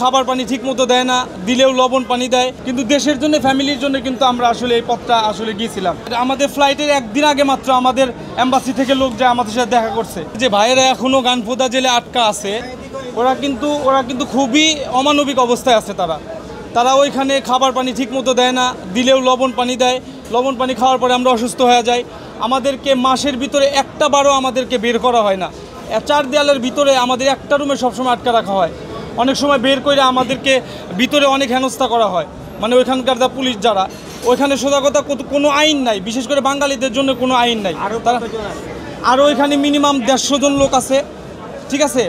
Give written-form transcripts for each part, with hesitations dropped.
খাবার পানি ঠিকমতো দেয় না, দিলেও লবণ পানি দেয়। কিন্তু দেশের জন্য, ফ্যামিলির জন্য কিন্তু আমরা আসলে এই পথটা আসলে গিয়েছিলাম। আমাদের ফ্লাইটের একদিন আগে মাত্র আমাদের এম্বাসি থেকে লোক যায় আমাদের সাথে দেখা করছে। যে ভাইয়েরা এখনো গানফোদা জেলে আটকা আছে, ওরা কিন্তু খুবই অমানবিক অবস্থায় আছে। তারা ওইখানে খাবার পানি ঠিকমতো দেয় না, দিলেও লবণ পানি দেয়। লবণ পানি খাওয়ার পরে আমরা অসুস্থ হয়ে যাই। আমাদেরকে মাসের ভিতরে একটা বারও আমাদেরকে বের করা হয় না। 4 দেয়ালের ভিতরে আমাদের একটা রুমে সবসময় আটকা রাখা হয়। অনেক সময় বের করে আমাদেরকে ভিতরে অনেক হেনস্থা করা হয়। মানে ওইখানকার যা পুলিশ যারা, ওইখানে সোজা কথা কোনো আইন নাই, বিশেষ করে বাঙালিদের জন্য কোনো আইন নাই। আর ওইখানে মিনিমাম 150 জন লোক আছে, ঠিক আছে।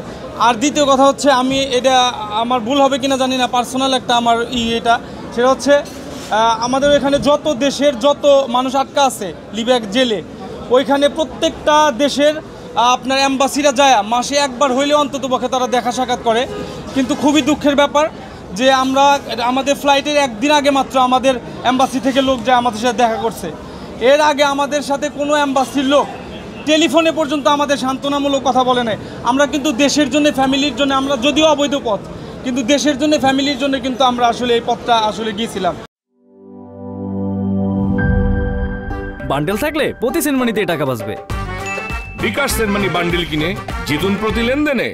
আর দ্বিতীয় কথা হচ্ছে, আমি এটা আমার ভুল হবে কিনা জানি না, পার্সোনাল একটা আমার এটা, সেটা হচ্ছে আমাদের ওইখানে যত দেশের যত মানুষ আটকা আছে লিবিয়া জেলে, ওইখানে প্রত্যেকটা দেশের আপনার অ্যাম্বাসিরা যায় মাসে একবার হইলে অন্ততপক্ষে তারা দেখা সাক্ষাৎ করে। কিন্তু খুবই দুঃখের ব্যাপার যে আমাদের ফ্লাইটের একদিন আগে মাত্র আমাদের অ্যাম্বাসি থেকে লোক যায় আমাদের সাথে দেখা করছে। এর আগে আমাদের সাথে কোনো অ্যাম্বাসির লোক টেলিফোনে পর্যন্ত আমাদের সান্ত্বনামূলক কথা বলে নাই। আমরা কিন্তু দেশের জন্য, ফ্যামিলির জন্য, আমরা যদিও অবৈধ পথ, কিন্তু দেশের জন্য, ফ্যামিলির জন্য কিন্তু আমরা আসলে এই পথটা আসলে গিয়েছিলাম। বান্ডেল থাকলে প্রতি সেনমানিতে টাকা বাঁচবে। বিকাশ সেনমানি বান্ডিল কিনে জিতুন প্রতি লেনদেনে।